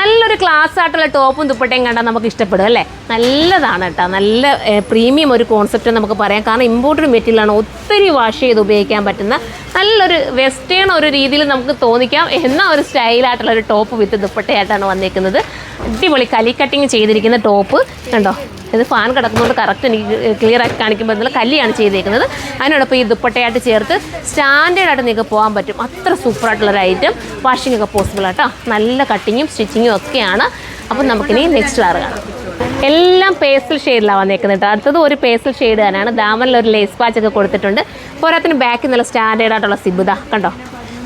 നല്ലൊരു ക്ലാസ് ആയിട്ടുള്ള ടോപ്പും ദുപ്പട്ടയും കണ്ടാൽ നമുക്ക് ഇഷ്ടപ്പെടും അല്ലേ? നല്ലതാണ് കേട്ടോ, നല്ല പ്രീമിയം ഒരു കോൺസെപ്റ്റ് നമുക്ക് പറയാം. കാരണം ഇമ്പോർട്ടഡ് മെറ്റീരിയലാണ്, ഒത്തിരി വാഷ് ചെയ്ത് ഉപയോഗിക്കാൻ പറ്റുന്ന നല്ലൊരു വെസ്റ്റേൺ ഒരു രീതിയിൽ നമുക്ക് തോന്നിക്കാം എന്ന ഒരു സ്റ്റൈലായിട്ടുള്ള ഒരു ടോപ്പ് വിത്ത് ദുപ്പട്ടയായിട്ടാണ് വന്നിരിക്കുന്നത്. അടിപൊളി കലി കട്ടിങ് ചെയ്തിരിക്കുന്ന ടോപ്പ് കണ്ടോ. ഇത് ഫാൻ കിടക്കുന്നതുകൊണ്ട് കറക്റ്റ് എനിക്ക് ക്ലിയർ ആക്കി കാണിക്കുമ്പോൾ എന്നുള്ള കല്ലിയാണ് ചെയ്തേക്കുന്നത്. അതിനോടൊപ്പം ഈ ദുപ്പട്ടയായിട്ട് ചേർത്ത് സ്റ്റാൻഡേർഡായിട്ട് നിങ്ങൾക്ക് പോകാൻ പറ്റും. അത്ര സൂപ്പറായിട്ടുള്ളൊരു ഐറ്റം. വാഷിംഗ് ഒക്കെ പോസിബിൾ ആട്ടോ. നല്ല കട്ടിങ്ങും സ്റ്റിച്ചിങ്ങും ഒക്കെയാണ്. അപ്പം നമുക്കിനി നെക്സ്റ്റ് കളർ കാണാം. എല്ലാം പേസ്റ്റൽ ഷെയ്ഡിലാണ് വന്നേക്കുന്നത് കേട്ടോ. അടുത്തത് ഒരു പേസ്റ്റൽ ഷെയ്ഡ് തന്നെയാണ്. ദാമനിൽ ഒരു ലേസ് പാച്ചൊക്കെ കൊടുത്തിട്ടുണ്ട്. പോരാത്തിന് ബാക്കിൽ നല്ല സ്റ്റാൻഡേർഡായിട്ടുള്ള സിബ് ഇതാ കണ്ടോ.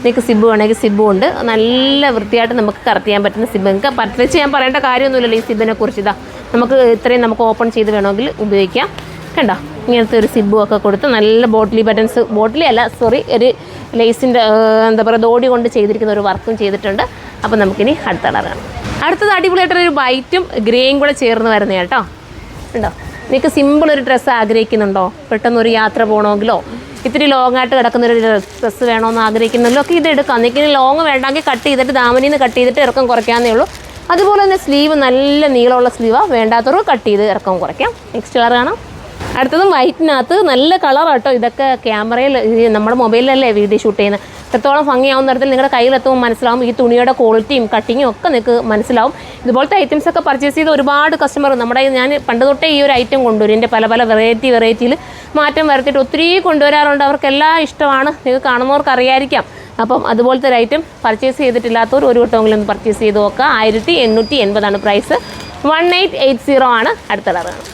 നിങ്ങൾക്ക് സിബ് വേണമെങ്കിൽ സിബും ഉണ്ട്. നല്ല വൃത്തിയായിട്ട് നമുക്ക് കറക്റ്റ് ചെയ്യാൻ പറ്റുന്ന സിബ്. നിങ്ങൾക്ക് പ്രത്യേകിച്ച് ഞാൻ പറയേണ്ട കാര്യമൊന്നുമില്ലല്ലോ ഈ സിബിനെ കുറിച്ച്. ഇതാ നമുക്ക് ഇത്രയും നമുക്ക് ഓപ്പൺ ചെയ്ത് വേണമെങ്കിൽ ഉപയോഗിക്കാം. കണ്ടോ, ഇങ്ങനത്തെ ഒരു സിബും ഒക്കെ കൊടുത്ത് നല്ല ബോട്ടിലി ബട്ടൺസ്, ബോട്ടിലി അല്ല സോറി, ഒരു ലേസിൻ്റെ എന്താ പറയുക ദോടി കൊണ്ട് ചെയ്തിരിക്കുന്ന ഒരു വർക്കും ചെയ്തിട്ടുണ്ട്. അപ്പോൾ നമുക്കിനി അടുത്ത കളറാണ്. അടുത്തത് അടിപൊളിയായിട്ടൊരു വൈറ്റും ഗ്രേയും കൂടെ ചേർന്ന് വരുന്ന കേട്ടോ. ഉണ്ടോ, നിങ്ങൾക്ക് സിമ്പിൾ ഒരു ഡ്രസ്സ് ആഗ്രഹിക്കുന്നുണ്ടോ? പെട്ടെന്നൊരു യാത്ര പോകണമെങ്കിലോ ഇത്തിരി ലോങ് ആയിട്ട് കിടക്കുന്നൊരു ഡ്രസ്സ് വേണമെന്ന് ആഗ്രഹിക്കുന്നുണ്ടല്ലോ ഒക്കെ ഇത് എടുക്കാം. നിങ്ങൾക്ക് ലോങ് വേണ്ടെങ്കിൽ കട്ട് ചെയ്തിട്ട് ദാമനിൽ നിന്ന് കട്ട് ചെയ്തിട്ട് ഇറക്കം കുറയ്ക്കാമെന്നേ ഉള്ളൂ. അതുപോലെ തന്നെ സ്ലീവ് നല്ല നീളമുള്ള സ്ലീവാണ്, വേണ്ടാത്തവർ കട്ട് ചെയ്ത് ഇറക്കം കുറയ്ക്കാം. നെക്സ്റ്റ് കളർ കാണാം. അടുത്തതും വൈറ്റിനകത്ത് നല്ല കളറാട്ടോ. ഇതൊക്കെ ക്യാമറയിൽ നമ്മുടെ മൊബൈലിലല്ലേ വീഡിയോ ഷൂട്ട് ചെയ്യുന്നത്. എത്രത്തോളം ഭംഗിയാവുന്ന തരത്തിൽ നിങ്ങളുടെ കയ്യിലെത്തുമ്പോൾ മനസ്സിലാവും. ഈ തുണിയുടെ ക്വാളിറ്റിയും കട്ടിങ്ങും ഒക്കെ നിങ്ങൾക്ക് മനസ്സിലാവും. ഇതുപോലത്തെ ഐറ്റംസ് ഒക്കെ പർച്ചേസ് ചെയ്ത് ഒരുപാട് കസ്റ്റമർ നമ്മുടെ ഞാൻ പണ്ട് തൊട്ടേ ഈ ഒരു ഐറ്റം കൊണ്ടുവരും. എൻ്റെ പല പല വെറൈറ്റിയിൽ മാറ്റം വരുത്തിയിട്ട് ഒത്തിരി കൊണ്ടുവരാറുണ്ട്. അവർക്കെല്ലാം ഇഷ്ടമാണ്. നിങ്ങൾക്ക് കാണുന്നവർക്ക് അറിയായിരിക്കാം. അപ്പം അതുപോലത്തെ ഒരു ഐറ്റം പർച്ചേസ് ചെയ്തിട്ടില്ലാത്തവർ ഒരു വട്ടമെങ്കിലും ഒന്ന് പർച്ചേസ് ചെയ്ത് നോക്കുക. 1880 പ്രൈസ്. 1880 ആണ്. അടുത്ത കളറാണ്.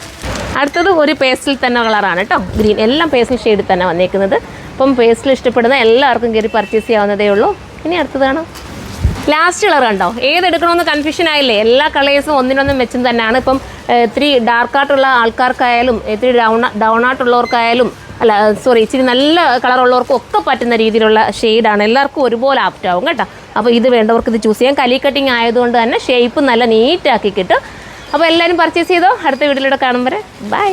അടുത്തത് ഒരു പേസ്റ്റിൽ തന്നെ കളറാണ് കേട്ടോ. ഗ്രീൻ, എല്ലാം പേസ്റ്റിൽ ഷെയ്ഡിൽ തന്നെ വന്നേക്കുന്നത്. അപ്പം പേസ്റ്റിൽ ഇഷ്ടപ്പെടുന്ന എല്ലാവർക്കും കയറി പർച്ചേസ് ചെയ്യാവുന്നതേ ഉള്ളൂ. ഇനി അടുത്തതാണ് ലാസ്റ്റ് കളർ കണ്ടോ. ഏതെടുക്കണമെന്ന് കൺഫ്യൂഷൻ ആയില്ലേ? എല്ലാ കളേഴ്സും ഒന്നിനൊന്നും വെച്ചും തന്നെയാണ്. ഇപ്പം ഇത്തിരി ഡാർക്കായിട്ടുള്ള ആൾക്കാർക്കായാലും ഇത്തിരി ഡൗൺ ആയിട്ടുള്ളവർക്കായാലും അല്ല സോറി ഇച്ചിരി നല്ല കളറുള്ളവർക്കും ഒക്കെ പറ്റുന്ന രീതിയിലുള്ള ഷെയ്ഡാണ്. എല്ലാവർക്കും ഒരുപോലെ ആപ്റ്റാവും കേട്ടോ. അപ്പോൾ ഇത് വേണ്ടവർക്ക് ഇത് ചൂസ് ചെയ്യാം. കലി കട്ടിങ് ആയതുകൊണ്ട് തന്നെ ഷേപ്പ് നല്ല നീറ്റാക്കി കിട്ടും. അപ്പോൾ എല്ലാവരും പർച്ചേസ് ചെയ്തോ. അടുത്ത വീഡിയോയിലൂടെ കാണും വരെ ബൈ.